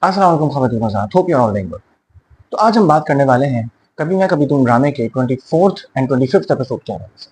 अस्सलाम वालेकुम ख़वातीन व हज़रात, hope you are all doing good. तो आज हम बात करने वाले हैं कभी मैं कभी तुम ड्रामे के 24th एंड 25th एपिसोड के हवाले से।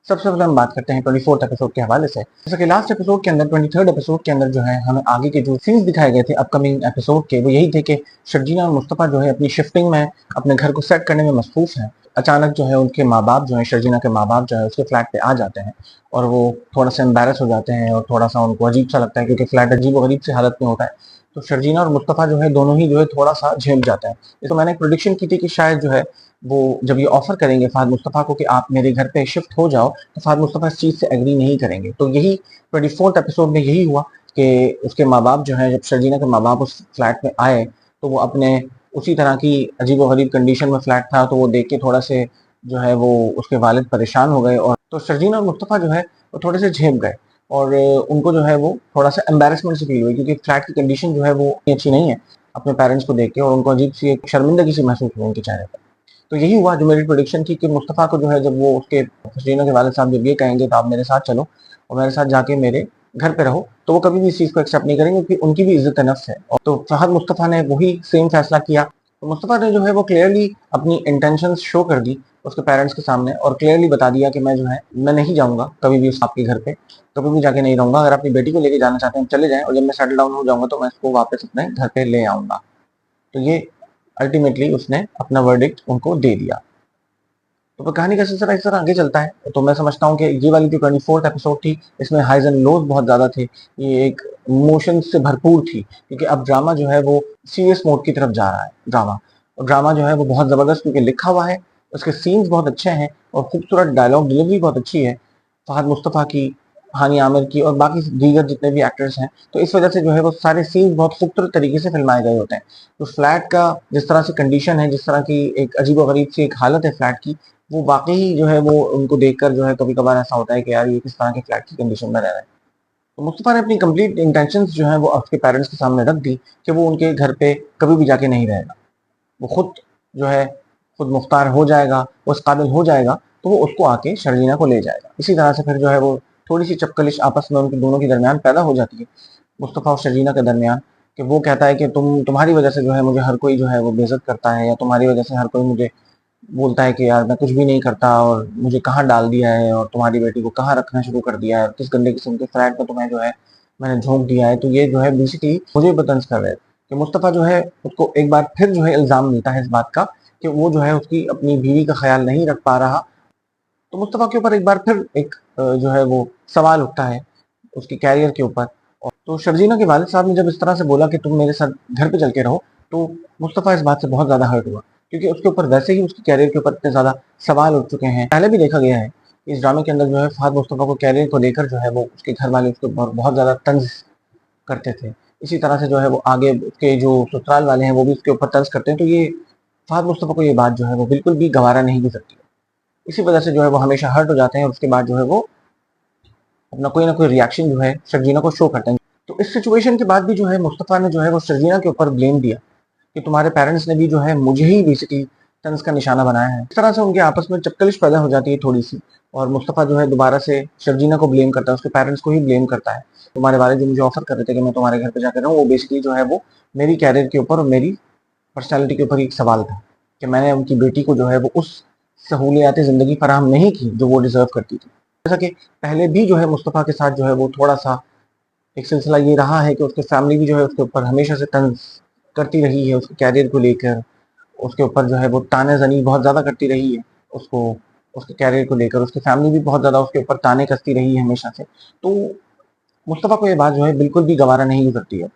सबसे पहले हम बात करते हैं 24th एपिसोड के हवाले से। जैसे कि लास्ट एपिसोड के अंदर 23rd एपिसोड के अंदर जो है हमें आगे के जो सीन्स दिखाए गए थे अपकमिंग एपिसोड के, वो यही थे कि शर्जीना और मुस्तफ़ा जो है अपनी शिफ्टिंग में अपने घर को सेट करने में मसरूफ हैं। अचानक जो है उनके माँ बाप जो है, शर्जीना के माँ बाप जो है उसके फ्लैट पे आ जाते हैं और वो थोड़ा सा एम्बेरस हो जाते हैं और थोड़ा सा उनको अजीब सा लगता है क्योंकि फ्लैट अजीब और गरीब सी हालत में होता है। तो शर्जीना और मुस्तफ़ा जो है दोनों ही जो है थोड़ा सा झेल जाते हैं। तो मैंने एक प्रोडिक्शन की थी कि शायद जो है वो जब ये ऑफर करेंगे फहद मुस्तफ़ा को कि आप मेरे घर पे शिफ्ट हो जाओ, तो फहद मुस्तफ़ा इस चीज़ से एग्री नहीं करेंगे। तो यही 24th एपिसोड में यही हुआ कि उसके माँ बाप जो हैं, जब शर्जीना के माँ बाप उस फ्लैट में आए तो वो अपने उसी तरह की अजीब-व-गरीब कंडीशन में फ्लैट था, तो वो देख के थोड़ा से जो है वो उसके वालिद परेशान हो गए और तो शर्जीना और मुस्तफ़ा जो है वो थोड़े से झेप गए और उनको जो है वो थोड़ा सा एम्बैरेसमेंट सी फील हुई क्योंकि फ्लैट की कंडीशन जो है वो इतनी अच्छी नहीं है अपने पेरेंट्स को देख के, और उनको अजीब सी एक शर्मिंदगी सी महसूस हुई उनके चेहरे पर। तो यही हुआ जो मेरी प्रोडिक्शन थी कि मुस्तफ़ा को जो है जब वो उसके शरीना के वालिद साहब जब ये कहेंगे तो आप मेरे साथ चलो और मेरे साथ जाके मेरे घर पे रहो, तो वो कभी भी इस चीज़ को एक्सेप्ट नहीं करेंगे क्योंकि उनकी भी इज़्ज़त नफ्स है। और तो फहद मुस्तफ़ा ने वही सेम फैसला किया। तो मुस्तफ़ा ने जो है वो क्लियरली अपनी इंटेंशंस शो कर दी उसके पेरेंट्स के सामने और क्लियरली बता दिया कि मैं जो है मैं नहीं जाऊँगा कभी भी उस आपके घर पे, कभी भी जाके नहीं रहूँगा। अगर अपनी बेटी को लेके जाना चाहते हैं चले जाएँ और जब मैं सेटल डाउन हो जाऊँगा तो मैं इसको वापस अपने घर पे ले आऊँगा। तो ये अल्टीमेटली उसने अपना वर्डिक्ट उनको दे दिया। तो कहानी का सिलसिला इस तरह आगे चलता है। तो मैं समझता हूँ कि ये वाली जो 24th एपिसोड थी इसमें हाइज एंड लोज बहुत ज़्यादा थे। ये एक इमोशन से भरपूर थी क्योंकि अब ड्रामा जो है वो सीरियस मोड की तरफ जा रहा है ड्रामा। और ड्रामा जो है वो बहुत ज़बरदस्त क्योंकि लिखा हुआ है, उसके सीन्स बहुत अच्छे हैं और खूबसूरत डायलॉग डिलीवरी बहुत अच्छी है फहद मुस्तफ़ा की, हानि आमिर की और बाकी दीगर जितने भी एक्टर्स हैं। तो इस वजह से जो है वो सारे सीन्स बहुत खूबसूरत तरीके से फिल्माए गए होते हैं। तो फ्लैट का जिस तरह से कंडीशन है, जिस तरह की एक अजीब-व-गरीब सी एक हालत है फ्लैट की, वो वाक़ई जो है वो उनको देखकर जो है कभी-कभार ऐसा होता है कि यार ये किस तरह के फ्लैट की कंडीशन में रह रहे हैं। तो मुस्तफ़ा ने अपनी कंप्लीट इंटेंशंस जो है वो उसके पेरेंट्स के सामने रख दी कि वो उनके घर पे कभी भी जाके नहीं रहेगा। वो खुद जो है खुद मुख्तार हो जाएगा, वो इस काबिल हो जाएगा, तो वो उसको आके शर्जीना को ले जाएगा। इसी तरह से फिर जो है वो थोड़ी-सी चपकलिश आपस में उनके दोनों के दरमियान पैदा हो जाती है, मुस्तफ़ा और शर्जीना के दरमियान, कि वो कहता है कि तुम्हारी वज़ह से जो है मुझे हर कोई जो है वो बेइज़्ज़त करता है या तुम्हारी वज़ह से हर कोई मुझे बोलता है कि यार मैं कुछ भी नहीं करता और मुझे कहाँ डाल दिया है और तुम्हारी बेटी को कहाँ रखना शुरू कर दिया है, किस गंदे किस्म के फ्लैट में तुम्हें जो है मैंने झोंक दिया है। तो ये जो है बेसिकली मुझे बतंज कर रहे हैं कि मुस्तफ़ा जो है उसको एक बार फिर जो है इल्ज़ाम मिलता है इस बात का कि वो जो है उसकी अपनी बीवी का ख़्याल नहीं रख पा रहा। तो मुस्तफ़ा के ऊपर एक बार फिर एक जो है वो सवाल उठता है उसके कैरियर के ऊपर। और तो शर्जीना के वालिद साहब ने जब इस तरह से बोला कि तुम मेरे साथ घर पे चल के रहो, तो मुस्तफ़ा इस बात से बहुत ज़्यादा हर्ट हुआ क्योंकि उसके ऊपर वैसे ही उसके कैरियर के ऊपर इतने ज़्यादा सवाल उठ चुके हैं। पहले भी देखा गया है इस ड्रामे के अंदर जो है फहद मुस्तफ़ा को कैरियर को लेकर जो है वो उसके घर वाले उसके ऊपर बहुत ज़्यादा तंज़ करते थे। इसी तरह से जो है वो आगे उसके जो ससुराल वाले हैं वो भी उसके ऊपर तंज़ करते हैं। तो ये फहद मुस्तफ़ा को ये बात जो है वो बिल्कुल भी गवारा नहीं गुज़रती है। इसी वजह से जो है वो हमेशा हर्ट हो जाते हैं और उसके बाद जो है वो अपना कोई ना कोई रिएक्शन जो है शर्जीना को शो करते हैं। तो इस सिचुएशन के बाद भी जो है मुस्तफ़ा ने जो है वो शर्जीना के ऊपर ब्लेम दिया कि तुम्हारे पेरेंट्स ने भी जो है मुझे ही बेसिकली तंज का निशाना बनाया है। इस तरह से उनके आपस में चपकलिश पैदा हो जाती है थोड़ी-सी और मुस्तफ़ा जो है दोबारा से शर्जीना को ब्लेम करता है, उसके पेरेंट्स को ही ब्लेम करता है। तुम्हारे वालिद जो मुझे ऑफ़र कर रहे थे कि मैं तुम्हारे घर पे जाके रहूँ, वो बेसिकली जो है वो मेरी कैरियर के ऊपर और मेरी पर्सनैलिटी के ऊपर ही एक सवाल था कि मैंने उनकी बेटी को जो है वो उस सहूलियात ज़िंदगी फराहम नहीं की जो वो डिज़र्व करती थी। जैसा कि पहले भी जो है मुस्तफ़ा के साथ जो है वो थोड़ा-सा एक सिलसिला ये रहा है कि उसकी फैमिली भी जो है उसके ऊपर हमेशा से तंज़ करती रही है उसके कैरियर को लेकर। उसके ऊपर जो है वो ताने-ज़नी बहुत ज़्यादा करती रही है उसको, उसके कैरियर को लेकर। उसकी फैमिली भी बहुत ज़्यादा उसके ऊपर ताने कसती रही है हमेशा से। तो मुस्तफ़ा को ये बात जो है बिल्कुल भी गवारा नहीं गुज़रती है।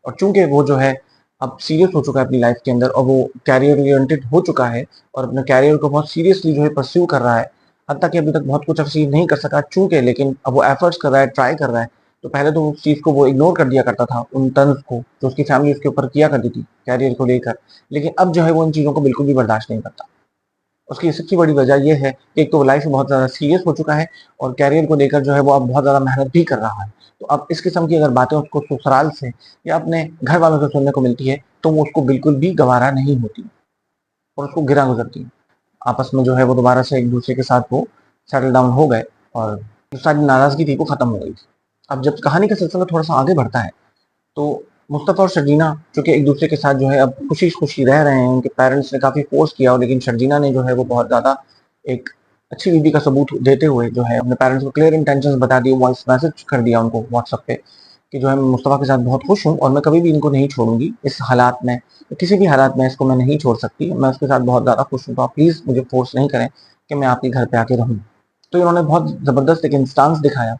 और चूँकि वो जो है अब सीरियस हो चुका है अपनी लाइफ़ के अंदर और वो कैरियर ओरिएंटेड हो चुका है और अपने कैरियर को बहुत सीरियसली जो है परस्यू कर रहा है। हत्ता कि अभी तक बहुत कुछ अचीव नहीं कर सका चूँकि, लेकिन अब वो एफर्ट्स कर रहा है, ट्राई कर रहा है। तो पहले तो उस चीज़ को वो इग्नोर कर दिया करता था, उन तंज़ को जो उसकी फैमिली उसके ऊपर किया करती थी कैरियर को लेकर। लेकिन अब जो है वो इन चीज़ों को बिल्कुल भी बर्दाश्त नहीं करता। उसकी सबसे बड़ी वजह ये है कि एक तो लाइफ में बहुत ज़्यादा सीरियस हो चुका है और कैरियर को लेकर जो है वो अब बहुत ज़्यादा मेहनत भी कर रहा है। तो अब इस किस्म की अगर बातें उसको ससुराल से या अपने घर वालों से सुनने को मिलती है, तो वो उसको बिल्कुल भी गवारा नहीं होती और उसको गिरा गुज़रती है। आपस में जो है वो दोबारा से एक-दूसरे के साथ वो सेटल डाउन हो गए और जो सारी नाराज़गी थी वो ख़त्म हो गई थी। अब जब कहानी का सिलसिला थोड़ा-सा आगे बढ़ता है, तो मुस्तफ़ा और शर्जीना चूंकि एक दूसरे के साथ जो है अब खुशी खुशी रह रहे हैं, उनके पेरेंट्स ने काफ़ी फोर्स किया, और लेकिन शर्जीना ने जो है वो बहुत ज़्यादा एक अच्छी बीवी का सबूत देते हुए जो है अपने पेरेंट्स को क्लियर इंटेंशंस बता दिए, वॉइस मैसेज कर दिया उनको व्हाट्सएप पे कि जो है मैं मुस्तफ़ा के साथ बहुत खुश हूँ और मैं कभी भी इनको नहीं छोड़ूंगी इस हालात में, किसी भी हालात में इसको मैं नहीं छोड़ सकती, मैं उसके साथ बहुत ज़्यादा खुश हूँ, तो आप प्लीज़ मुझे फोर्स नहीं करें कि मैं आपके घर पे आके रहूँ। तो इन्होंने बहुत ज़बरदस्त एक इंस्टांस दिखाया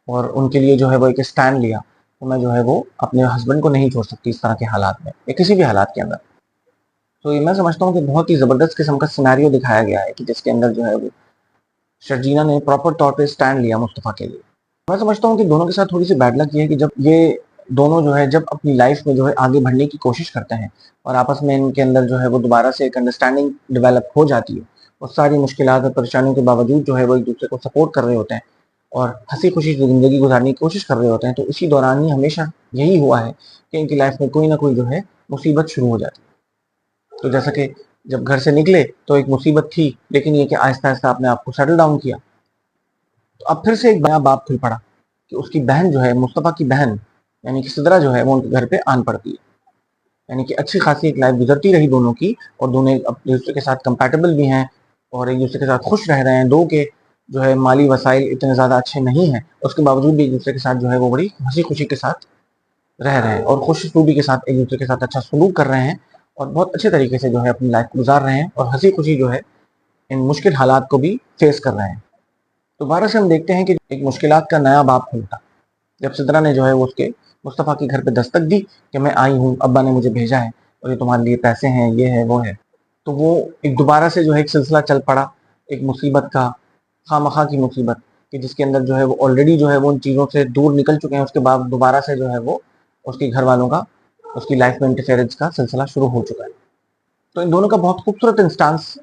और उनके लिए जो है वो एक स्टैंड लिया, तो मैं जो है वो अपने हस्बैंड को नहीं छोड़ सकती इस तरह के हालात में या किसी भी हालात के अंदर। तो ये मैं समझता हूँ कि बहुत ही ज़बरदस्त किस्म का सिनेरियो दिखाया गया है कि जिसके अंदर जो है वो शर्जीना ने प्रॉपर तौर पे स्टैंड लिया मुस्तफ़ा के लिए। मैं समझता हूँ कि दोनों के साथ थोड़ी सी बैड लक ये है कि जब ये दोनों जो है जब अपनी लाइफ में जो है आगे बढ़ने की कोशिश करते हैं और आपस में इनके अंदर जो है वो दोबारा से एक अंडरस्टैंडिंग डेवलप हो जाती है और सारी मुश्किलात और परेशानियों के बावजूद जो है वो एक दूसरे को सपोर्ट कर रहे होते हैं और हंसी खुशी ज़िंदगी गुजारने की कोशिश कर रहे होते हैं, तो इसी दौरान ही हमेशा यही हुआ है कि इनकी लाइफ में कोई ना कोई जो है मुसीबत शुरू हो जाती है। तो जैसा कि जब घर से निकले तो एक मुसीबत थी, लेकिन ये कि आहिस्ता आहिस्ता अपने आप को सेटल डाउन किया। तो अब फिर से एक नया बाब खुल पड़ा कि उसकी बहन जो है मुस्तफ़ा की बहन यानी कि सिदरा जो है वो उनके घर पे आन पड़ती है, यानी कि अच्छी खासी एक लाइफ गुजरती रही दोनों की और दोनों एक दूसरे के साथ कंपैटिबल भी हैं और एक दूसरे के साथ खुश रह रहे हैं। दो के जो है माली वसाइल इतने ज़्यादा अच्छे नहीं हैं, उसके बावजूद भी एक दूसरे के साथ जो है वो बड़ी हंसी खुशी के साथ रह रहे हैं और खुश खूबी के साथ एक दूसरे के साथ अच्छा सलूक कर रहे हैं और बहुत अच्छे तरीके से जो है अपनी लाइफ गुजार रहे हैं और हंसी खुशी जो है इन मुश्किल हालात को भी फेस कर रहे हैं। दोबारा से हम देखते हैं कि एक मुश्किलात का नया बाब खुलता जब सिद्रा ने जो है वो उसके मुस्तफ़ा के घर पे दस्तक दी कि मैं आई हूँ, अब्बा ने मुझे भेजा है और ये तुम्हारे लिए पैसे हैं, ये है वो है। तो वो एक दोबारा से जो है एक सिलसिला चल पड़ा एक मुसीबत का, खामखा की मुसीबत कि जिसके अंदर जो है वो ऑलरेडी जो है वो उन चीज़ों से दूर निकल चुके हैं, उसके बाद दोबारा से जो है वो उसके घर वालों का उसकी लाइफ में इंटरफेरेंस का सिलसिला शुरू हो चुका है। तो इन दोनों का बहुत खूबसूरत इंस्टांस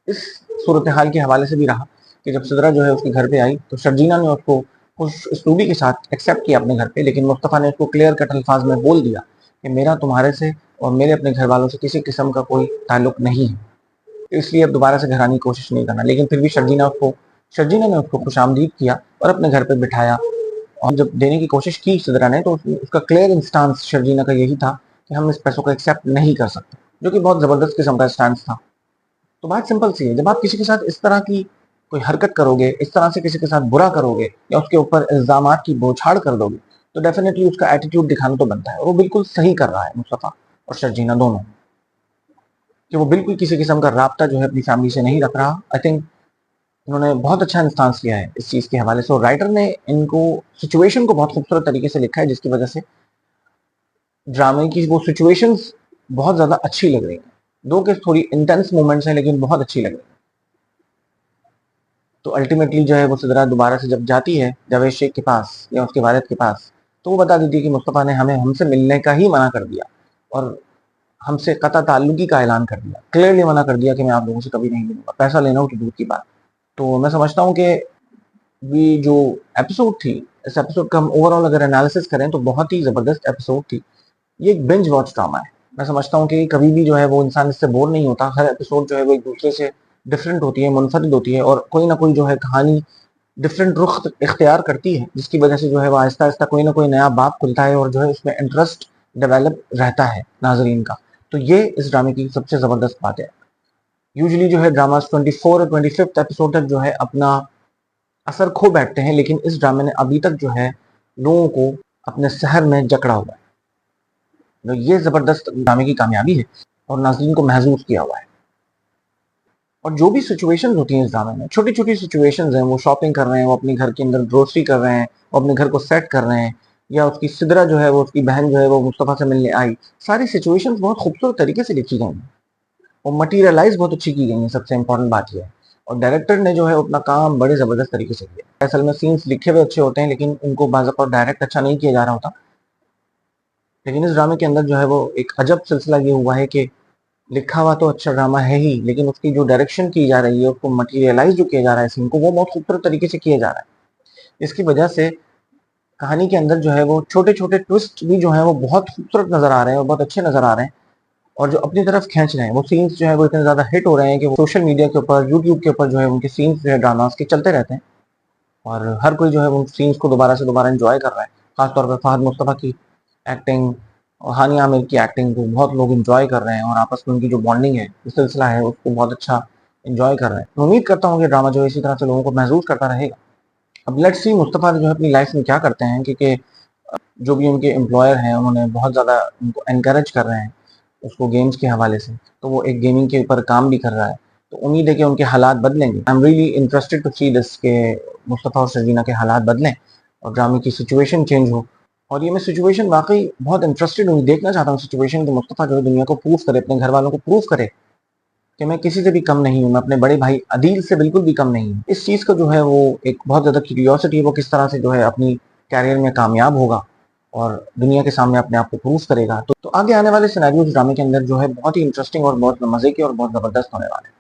इस सूरत हाल के हवाले से भी रहा कि जब सिदरा जो है उसके घर पे आई तो शर्जीना ने उसको खुश उसलूबी के साथ एक्सेप्ट किया अपने घर पे, लेकिन मुस्तफ़ा ने उसको क्लियर कट अल्फाज में बोल दिया कि मेरा तुम्हारे से और मेरे अपने घर वालों से किसी किस्म का कोई ताल्लुक नहीं है, तो इसलिए अब दोबारा से घर आने की कोशिश नहीं करना। लेकिन फिर भी शर्जीना ने उसको खुशामदीद किया और अपने घर पे बिठाया और जब देने की कोशिश की सिदरा ने तो उसका क्लियर इंस्टांस शर्जीना का यही था कि हम इस पैसों को एक्सेप्ट नहीं कर सकते, जो कि बहुत ज़बरदस्त किस्म का स्टांस था। तो बात सिंपल सी है, जब आप किसी के साथ इस तरह की कोई हरकत करोगे, इस तरह से किसी के साथ बुरा करोगे या उसके ऊपर इल्ज़ामात की बौछार कर दोगे, तो डेफिनेटली उसका एटीट्यूड दिखाना तो बनता है और वो बिल्कुल सही कर रहा है मुस्तफ़ा और शर्जीना दोनों, कि वो बिल्कुल किसी किस्म का राब्ता जो है अपनी फैमिली से नहीं रख रहा। आई थिंक उन्होंने बहुत अच्छा इंस्टांस लिया है इस चीज़ के हवाले से और राइटर ने इनको सिचुएशन को बहुत खूबसूरत तरीके से लिखा है, जिसकी वजह से ड्रामे की वो सिचुएशंस बहुत ज़्यादा अच्छी लग रही हैं। दो के थोड़ी इंटेंस मोमेंट्स हैं लेकिन बहुत अच्छी लग रही है। तो अल्टीमेटली जो है वो सिदरा दोबारा से जब जाती है जावेद शेख के पास या उसके वालिद के पास, तो वो बता देती है कि मुस्तफ़ा ने हमें हमसे मिलने का ही मना कर दिया और हमसे कता ताल्लुकी का ऐलान कर दिया, क्लियरली मना कर दिया कि मैं आप लोगों से कभी नहीं मिलूंगा, पैसा लेना हो तो दूर की बात। तो मैं समझता हूँ कि ये जो एपिसोड थी, इस एपिसोड का हम ओवरऑल अगर एनालिसिस करें तो बहुत ही ज़बरदस्त एपिसोड थी। ये एक बिंज वॉच ड्रामा है। मैं समझता हूँ कि कभी भी जो है वो इंसान इससे बोर नहीं होता, हर एपिसोड जो है वो एक दूसरे से डिफरेंट होती है, मुनफरिद होती है और कोई ना कोई जो है कहानी डिफरेंट रुख इख्तियार करती है, जिसकी वजह से जो है वो आहिस्ता आहिस्ता कोई ना कोई नया बाब खुलता है और जो है उसमें इंटरेस्ट डेवलप रहता है नाजरीन का। तो ये इस ड्रामे की सबसे ज़बरदस्त बात है। यूजली जो है ड्रामास 24 और 25th एपिसोड तक जो है अपना असर खो बैठते हैं, लेकिन इस ड्रामे ने अभी तक जो है लोगों को अपने शहर में जकड़ा हुआ है। तो ये ज़बरदस्त ड्रामे की कामयाबी है और नाज़रीन को महसूस किया हुआ है। और जो भी सिचुएशंस होती हैं इस ड्रामे में, छोटी छोटी सिचुएशंस हैं, वो शॉपिंग कर रहे हैं, वो अपने घर के अंदर ग्रोसरी कर रहे हैं, वो अपने घर को सेट कर रहे हैं, या उसकी सिदरा जो है वो उसकी बहन जो है वो मुस्तफ़ा से मिलने आई, सारी सिचुएशंस बहुत खूबसूरत तरीके से लिखी गई हैं और मटीरियलाइज बहुत अच्छी की गई है। सबसे इंपॉर्टेंट बात यह है और डायरेक्टर ने जो है अपना काम बड़े ज़बरदस्त तरीके से किया। असल में सीन्स लिखे हुए अच्छे होते हैं लेकिन उनको बाज़ डायरेक्ट अच्छा नहीं किया जा रहा होता। लेकिन इस ड्रामे के अंदर जो है वो एक अजब सिलसिला ये हुआ है कि लिखा हुआ तो अच्छा ड्रामा है ही, लेकिन उसकी जो डायरेक्शन की जा रही है, उसको मटेरियलाइज जो किया जा रहा है सीन को, वो बहुत खूबसूरत तरीके से किया जा रहा है। इसकी वजह से कहानी के अंदर जो है वो छोटे छोटे ट्विस्ट भी जो है वो बहुत खूबसूरत नजर आ रहे हैं और बहुत अच्छे नजर आ रहे हैं और जो अपनी तरफ खींच रहे हैं। वो सीन्स जो है वो इतने ज्यादा हिट हो रहे हैं कि सोशल मीडिया के ऊपर, यूट्यूब के ऊपर जो है उनके सीन्स जो है ड्रामास के चलते रहते हैं और हर कोई जो है उन सीन्स को दोबारा से दोबारा एंजॉय कर रहा है। खासतौर पर फहद मुस्तफ़ा की एक्टिंग, और हानिया आमिर की एक्टिंग को बहुत लोग एंजॉय कर रहे हैं और आपस में उनकी जो बॉन्डिंग है, जो सिलसिला है, उसको बहुत अच्छा एंजॉय कर रहे हैं। मैं उम्मीद करता हूँ कि ड्रामा जो है इसी तरह से लोगों को महसूस करता रहेगा। अब लेट्स सी मुस्तफ़ा जो है अपनी लाइफ में क्या करते हैं, क्योंकि जो भी उनके एम्प्लॉयर हैं उन्होंने बहुत ज़्यादा उनको एनकरेज कर रहे हैं उसको गेम्स के हवाले से, तो वो एक गेमिंग के ऊपर काम भी कर रहा है। तो उम्मीद है कि उनके हालात बदलेंगे। I am really interested to see this के मुस्तफ़ा और शर्जीना के हालात बदलें और ड्रामे की सिचुएशन चेंज हो। और ये मैं सिचुएशन वाकई बहुत इंटरेस्टेड हूँ, देखना चाहता हूँ सिचुएशन कि मुस्तफ़ा जो है दुनिया को प्रूव करे, अपने घर वालों को प्रूव करे कि मैं किसी से भी कम नहीं हूँ, मैं अपने बड़े भाई अदील से बिल्कुल भी कम नहीं हूँ। इस चीज़ का जो है वो एक बहुत ज़्यादा क्यूरियोसिटी है, वो किस तरह से जो है अपनी कैरियर में कामयाब होगा और दुनिया के सामने अपने आप को प्रूव करेगा। तो आगे आने वाले सिनेरियोज ड्रामे के अंदर जो है बहुत ही इंटरेस्टिंग और बहुत मजे के और बहुत ज़बरदस्त होने वाले हैं।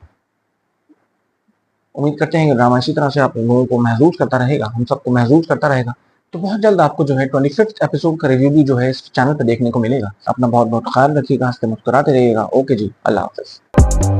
उम्मीद करते हैं कि ड्रामा इसी तरह से आप लोगों को महसूस करता रहेगा, हम सबको महसूस करता रहेगा। तो बहुत जल्द आपको जो है 25th एपिसोड का रिव्यू भी जो है इस चैनल पर देखने को मिलेगा। अपना बहुत बहुत ख्याल रखिएगा, हंसते मुस्कुराते रहिएगा। ओके जी, अल्लाह हाफिज़।